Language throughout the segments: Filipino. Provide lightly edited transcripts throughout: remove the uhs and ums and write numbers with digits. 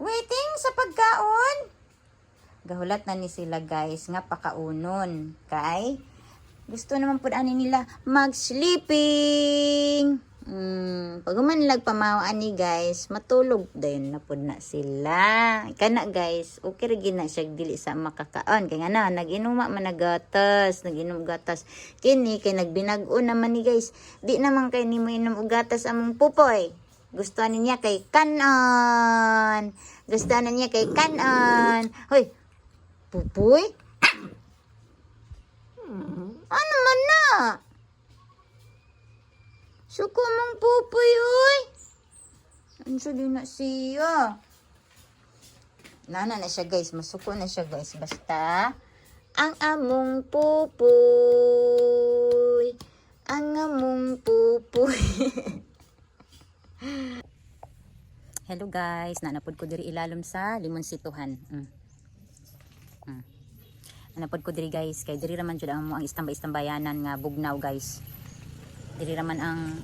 Waiting sa pagkaon. Gahulat na ni sila guys nga pakaunon. Kay gusto naman po ani nila mag-sleeping. Pag humanlag pamawaan ni guys, matulog din na po na sila. Kana guys, okay ra gina siya dili sa makakaon. Kaya nga na, nag-inuma man nagatas, nag-inom gatas. Kini kay nagbinag-o naman ni guys. Di naman kay ni mo inom og gatas among pupoy. Gusto niya kay kanon. Gusto niya kay kanon. Hoy, pupoy? Ano man na? Suko mong pupoy, oy. Ano siya din na siya? Nana na siya guys. Masuko na siya guys. Basta, ang among pupoy. Ang among pupoy. Hello guys. Nanapod ko diri ilalom sa limonsituhan. Nanapod ko diri guys. Kay diri raman jud ang istambay-istambayanan nga bugnaw guys. Diri raman ang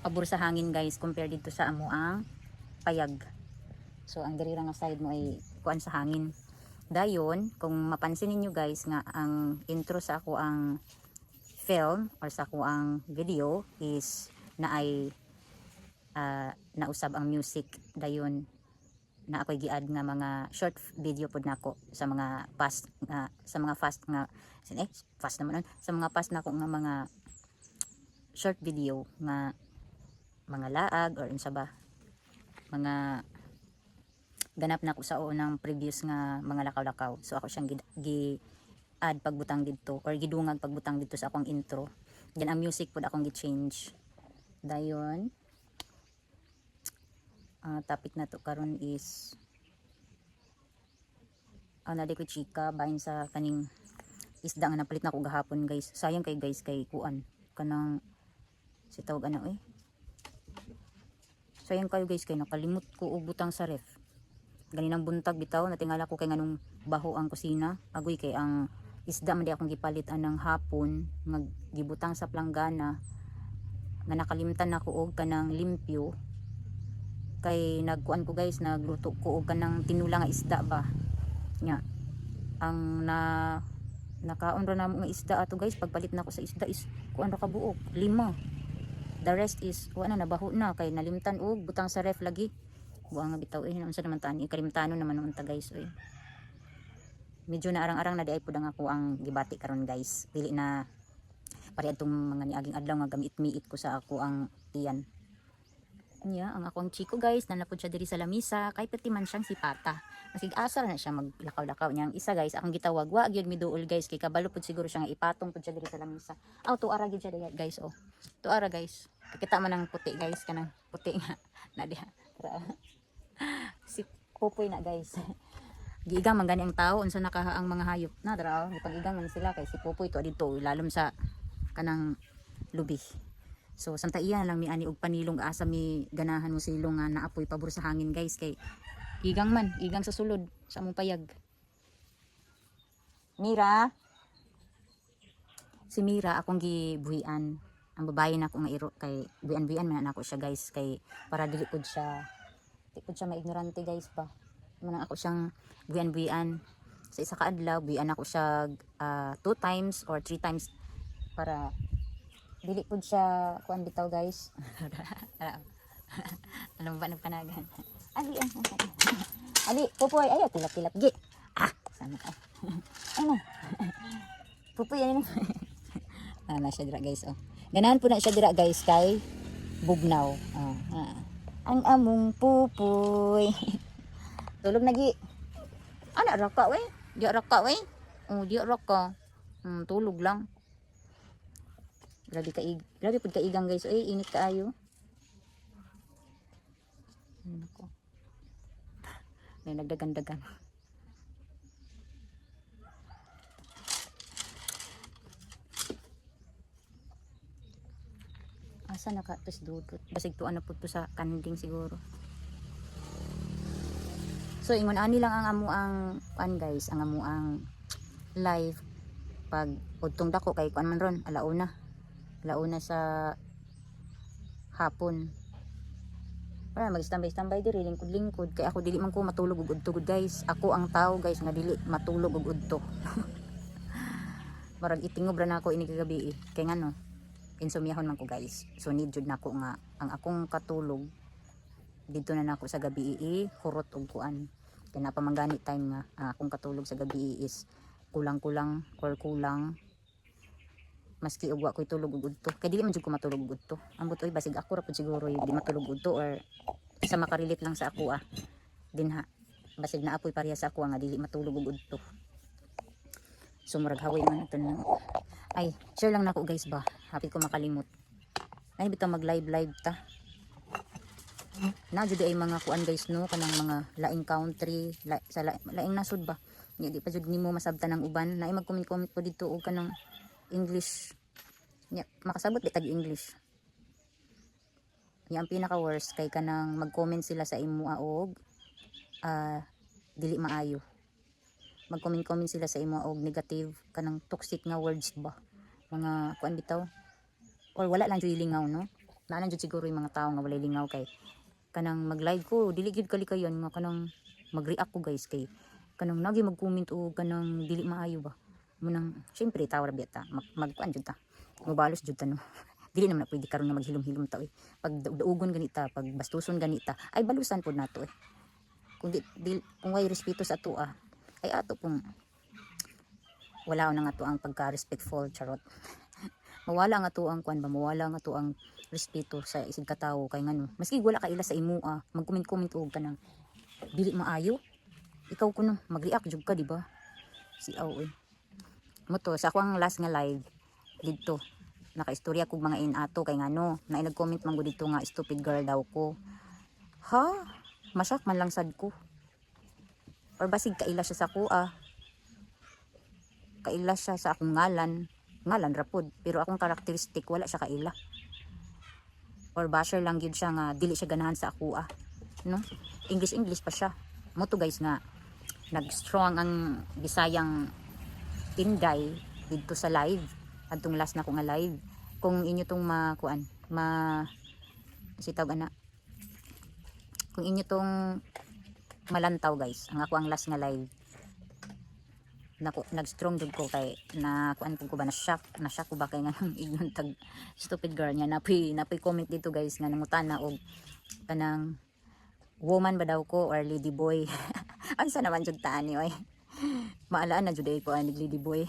pabor sa hangin guys compare dito sa amo ang payag. So ang diri ra nga side mo ay kuan sa hangin. Dayon kung mapansin niyo guys nga ang intro sa ako ang film or sa ako ang video is na ay nausab ang music. Dayon na ako'y giad nga mga short video pod nako sa mga fast nako nga mga short video nga mga laag or unsa ba mga ganap na ko sa unang previous nga mga lakaw-lakaw. So ako siyang gi-add pagbutang dito or gidungag pagbutang dito sa akong intro. Then ang music pod akong gi-change. Dayon topic na to karon is nadi ko chika bahin sa kaning isda nga napalit na ko gahapon guys. Sayang kay guys kay kuan kanang si tawag ano sayang kayo guys kay nakalimot ko og butang sa ref. Ganinang buntag bitaw natingala ko kay nganong baho ang kusina. Agoy kay ang isda man di akong gipalit anang hapon gibutang sa planggana nga nakalimtan nako og kanang limpyo. Kay nagkuan ko guys nagluto ko og kanang tinula nga isda ba. Nya ang nakaon ra namo nga isda ato guys pagpalit nako sa isda is kuan ra ka buok 5. The rest is wala na nabaho na kay nalimtan og butang sa ref lagi. Buang nga bitaw unsa naman tani kalimtano naman unta guys Medyo na arang-arang na di ay pud ang ako ang gibati karon guys. Dili na pare atong mga niaging adlaw nga gamit-miit ko sa ako ang tiyan. Anya ang akong chiko guys nanapod siya diri sa lamisa kay pati man siyang sipata. Masig-asa na siya maglakaw-lakaw niya. Ang isa guys akong gitawag wa gyud miduol guys kay kabalo pud siguro siya nga ipatong pud siya diri sa lamisa. Tuara gyud siya guys Tuara guys. Kita man ang puti guys kanang puti nga na diha. Si Popoy na guys. Giigang man gani ang tao unsa nakaha ang mga hayop na dara gipag-igang man sila kay si Popoy to dito ilalom sa kanang lubi. So samta iya lang mi ani og panilong asa mi ganahan mo silong nga naapoy pabor sa hangin guys kay igang sa sulod sa among payag. Si Mira akong gibuhian. Ang babae na ako nga iro kay buyan man ako siya guys kay para dili pud siya maignorante guys pa. Man ako siyang buyan sa isa ka adlaw buyan ako siya 2 times or 3 times para dili pud siya kuan bitaw guys. Alam ba nagpanagan. Ali Popoy ayo tilap gi. Sana ka. Ano? Popoy ano? Na siya dira guys Ganahan po na siya dira guys kay bugnaw. Ang among Popoy. Tulog na gi. Ana raka we? Di raka we? Di raka. Tulog lang. Grabe pud kaigang guys init kaayo. Nako. May nagdagan-dagan. Asa nakatus dudot. Basig tuan na pud to sa kanding siguro. So ingon ani lang ang amo ang kuan guys, ang amo ang live pag udtong dako kay kuan man ron alauna sa hapon. para mag-standby diri lingkod-lingkod kay ako dili man ko matulog ug udto guys. Ako ang tao guys nga dili matulog ug udto. Marag itingob ra nako ini kagabi kay ngano insomniahon man ko guys. So need jud nako nga ang akong katulog dito na nako sa gabi hurot og kuan. Kay napamanggani time nga ang akong katulog sa gabi is kulang-kulang or kulang maski ug wa ko'y tulog ug udto. Kay dili man jud ko matulog ug udto. Ang butoy basig ako ra pud siguro yung di matulog udto or sa makarilit lang sa ako dinha. Basig na apoy pareha sa ako nga dili matulog ug udto. So murag haway man ito na. Ay, share lang nako guys ba. Happy ko makalimot. Ay bitaw mag live ta. Na jud ay mga kuan guys no kanang mga laing country, sa laing nasud ba. Nya di pa jud nimo masabtan ng uban. Na mag-comment po dito og kanang English. Nya makasabot bitag English. Nya ang pinaka worst kay kanang mag-comment sila sa imo og dili maayo. Mag-comment sila sa imo og negative kanang toxic nga words ba mga kuan bitaw or wala lang jud lingaw no naanan jud siguro yung mga tao nga walay lingaw kay kanang mag-live ko dili gid kalikayon nga kanang mag-react ko guys kay kanang nagi mag-comment og kanang dili maayo ba munang syempre tawo ra beta magkuan jud ta mabalos jud ta no dili naman na pwede karon nga maghilom-hilom ta pag daugon ganita pag bastuson ganita ay balusan pod nato kung kung way respeto sa ato ay ato pong wala na nga to ang pagka-respectful charot. Mawala nga to ang kuan ba, mawala nga to ang respeto sa isig katawo kay ngano. Maski wala ka ila sa imo mag-comment og kanang dili maayo. Ikaw kuno mag-react jud ka di ba? Si mo to sa akong last nga live didto. Naka-istorya kog mga inato kay ngano, na nag-comment man go dito nga stupid girl daw ko. Ha? Masak man lang sad ko. Or basig kaila siya sa kuha kaila siya sa akong ngalan rapod pero akong karakteristik wala siya kaila or basher lang gyud siya nga dili siya ganahan sa kuha no English pa siya mo to guys nga nag-strong ang Bisayang Inday dito sa live adtong last na ko nga live kung inyo tong makuan sitaw ana kung inyo tong malantaw guys ang ako ang last nga live nag-strong jud ko kay na kuan ko ba na shock ko ba kay nganong ignon tag stupid girl niya napi comment dito guys nga nangutana og kanang woman ba daw ko or lady boy ansa naman jud ta ani oy maalaan na jud ko ani lady boy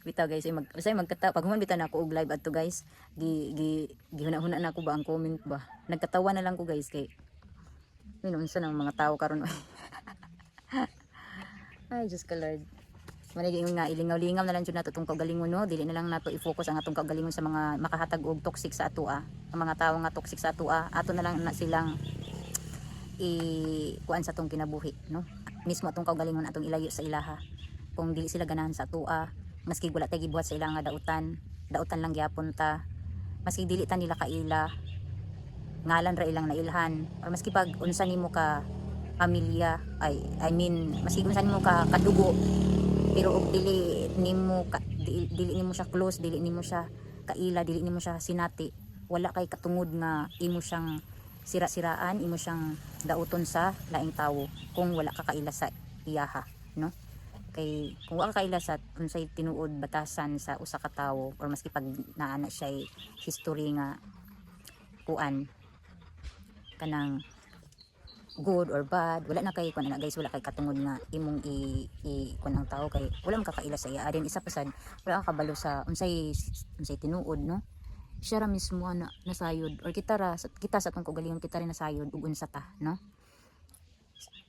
bitaw guys magkata pag human bitaw na ako og live adto guys gihuna-huna na ako ba ang comment ba nagkatawa na lang ko guys kay minunsa ng mga tao karon ay Diyos ka Lord manay nga ilingaw-lingaw na lang jud nato tong kaugalingon no dili na lang nato i-focus ang atong kaugalingon sa mga makahatag og toxic sa ato ang mga tao nga toxic sa ato ato na lang na silang kuan sa atong kinabuhi no mismo atong kaugalingon atong ilayo sa ilaha kung dili sila ganahan sa ato maski wala tay gibuhat sa ilang nga dautan lang gyapon ta maski dili ta nila kaila ngalan ra ilang nailhan or maski pag unsa nimo ka pamilya I mean maski unsa nimo ka kadugo pero og dili nimo siya close dili nimo siya kaila dili nimo siya sinati wala kay katungod nga imo siyang sira-siraan imo siyang dauton sa laing tawo kung wala ka kaila sa iyaha no kay kung wala ka kaila sa unsay tinuod batasan sa usa ka tawo or maski pag naana siya history nga kuan kanang good or bad wala na kay kun na guys wala kay katungod nga imong kun ang tao kay wala man kakaila sa iya adin isa pa sad wala ka kabalo sa unsay tinuod no siya ra mismo na nasayod or kita sa atong kaugalingon kita rin nasayod ug unsa ta no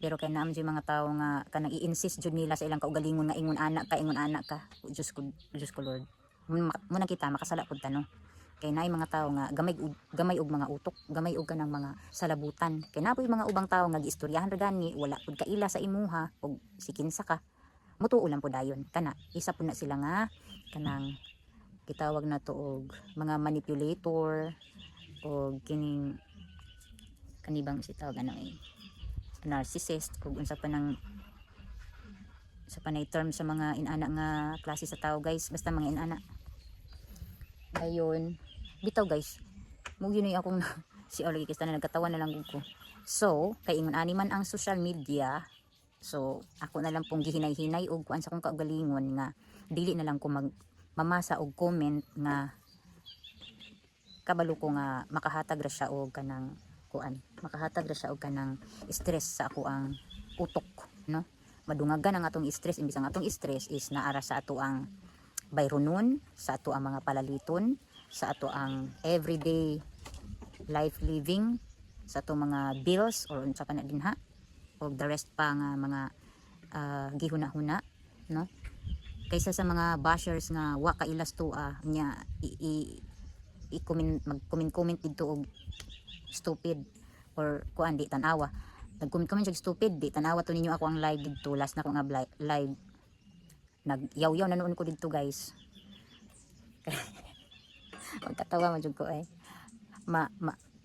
pero kay naam jud mga tao nga kanang i-insist jud nila sa ilang kaugalingon nga ingon anak ka Diyos ko Lord mo nakita makasala pud ta no kay naay mga tao nga gamay og mga utok gamay og kanang mga salabutan kay napoy mga ubang tao nga giistoryahan ra gani wala pud kaila sa imuha og sikinsa ka mutuo lang pud dayon kana isa pud na sila nga kanang gitawag na to og mga manipulator og kining kanibang sitawag ano narcissist kung unsa pa nang sa panay term sa mga inana nga klase sa tao guys basta mga inana ayon bitaw guys mo yun akong Si lagi kista na nagkatawa na lang gud ko. So kay ingon ani man ang social media, so ako na lang pong gihinay-hinay og kuan sa akong kaugalingon nga dili na lang ko mamasa og comment nga kabalo ko nga makahatag ra siya og kanang kuan, makahatag ra siya og kanang stress sa ako ang utok, no? Madungagan ang atong stress, imbis ang atong stress is naara sa ato ang bayronon, sa ato ang mga palaliton, sa ato ang everyday life living, sa ato mga bills or unsa pa na dinha o the rest pa nga mga gihuna-huna, no? Kaysa sa mga bashers nga wa ka ilas tuwa nya mag-comment dito og stupid or kuan di tanawa, nag-comment siya stupid di tanawa to ninyo ako ang live dito, last na ko nga live nagyaw-yaw na noon ko dito guys. Magkatawa man jud ko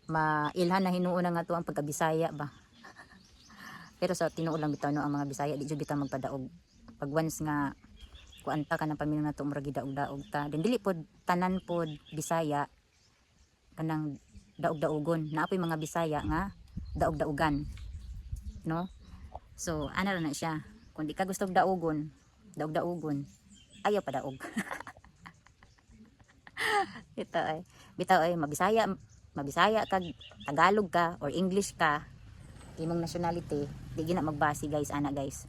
mailhan na hinuon na nga to ang pagkabisaya ba. Pero sa tinuod lang bitaw no ang mga Bisaya di jud bitaw magpadaog. Pag once nga kuan ta kanang pamilya nato murag gidaog-daog ta. Then dili pod tanan pod Bisaya kanang daog-daogon. Naapoy mga Bisaya nga daog-daogan. No? So ana ra na siya. Kung di ka gusto og daogon, daog-daogon, ayaw pa daog. Bitaw ay mabisaya kag Tagalog ka or English ka, imong nationality, di gina magbasi guys, ana guys.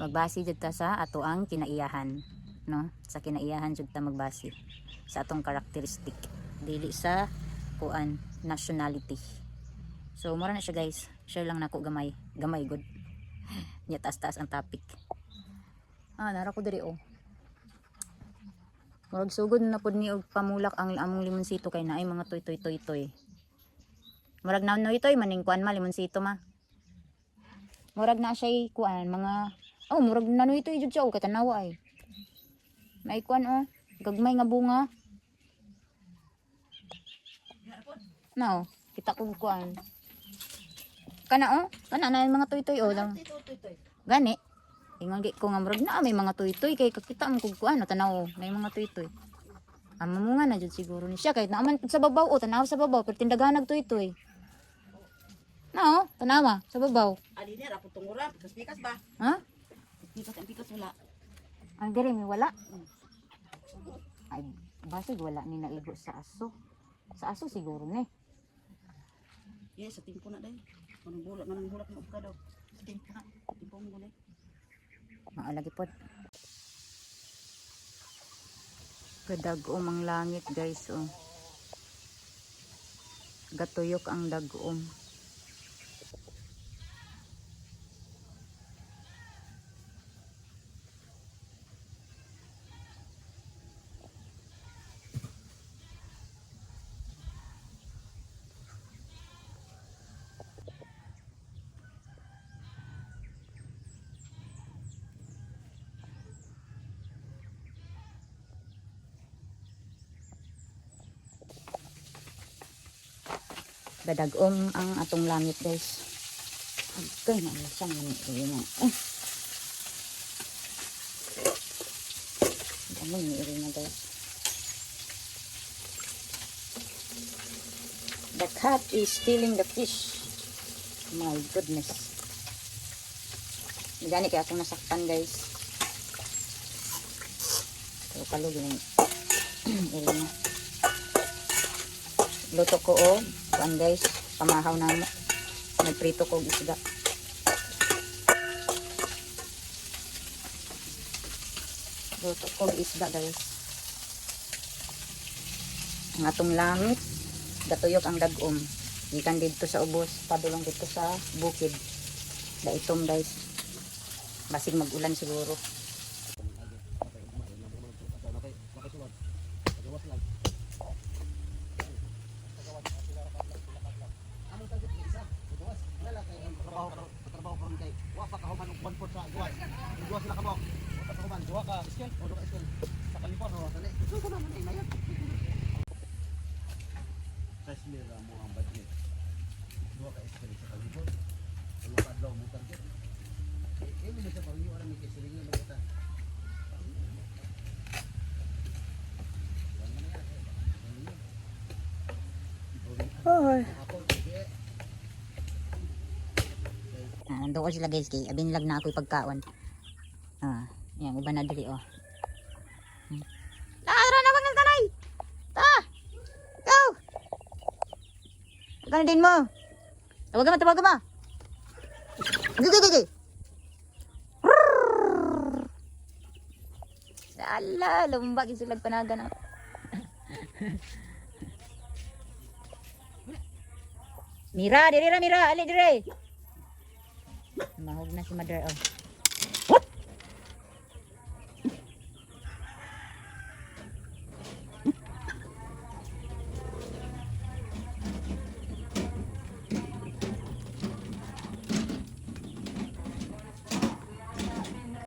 Magbasi jud ta sa ato ang kinaiyahan, no? Sa kinaiyahan jud ta magbasi sa atong karakteristik, dili sa kuan nationality. So mura na siya guys. Share lang nako gamay good. Nya taas-taas ang topic. Nara ko diri oh. Murag sugod na pod ni og pamulak ang among limonsito kay naay mga toy. Murag na toy maning kuan ma limonsito ma. Murag na siya kuan mga murag na toy jud siya kay tanawa ay. May kuan gagmay nga bunga. Now, kita ko kuan. Kana kana na mga toy lang. Gani. Ingon ko nga murag na may mga toy kay kakita man kog kuan tanaw may mga toy. Mamunga na jud siguro ni siya kay naaman sa babaw tanaw sa babaw pero tindaganag toy. No, tanawa sa babaw. Adi ni ra putong ura, pikas ba? Ha? Pikas wala. Ang diri mi wala. Ay basig wala ni naigo sa aso. Sa aso siguro ni. Yes, sa timpo na day. Manang bulak mo ka daw. Sa timpo na. Timpo mo gulay. Maalagi pod. Kadagom ang langit guys Gatuyok ang dagom. Gadagom ang atong langit guys. Agay na siyang iri na. Dami ni iri na guys. The cat is stealing the fish. My goodness. Gani kaya akong nasaktan guys. So kalugin na iri na. Luto ko kuan guys, pamahaw na mo. Nagprito ko isda. Luto ko isda guys. Ang atong langit, gatuyok ang dagom. Gikan dito sa ubos, padulong dito sa bukid. Daitom guys. Basig mag-ulan siguro. Kasmira mo ang budget. Dua ka eskwela sa kalibot. Ano ka adlaw mo target? Ini mo sa pangyo ara mi kay silingan mo ta. Ay. Nandun ko sila guys kay abinlag na ako yung pagkaon. Yan, iba na dali oh. Tara na wag ng tanay. Ta. Go. Gana din mo. Tawag mo. Gigi. Ala, lumbag isulag panaga na. Mira, ali dire. Mahog na si mother oh.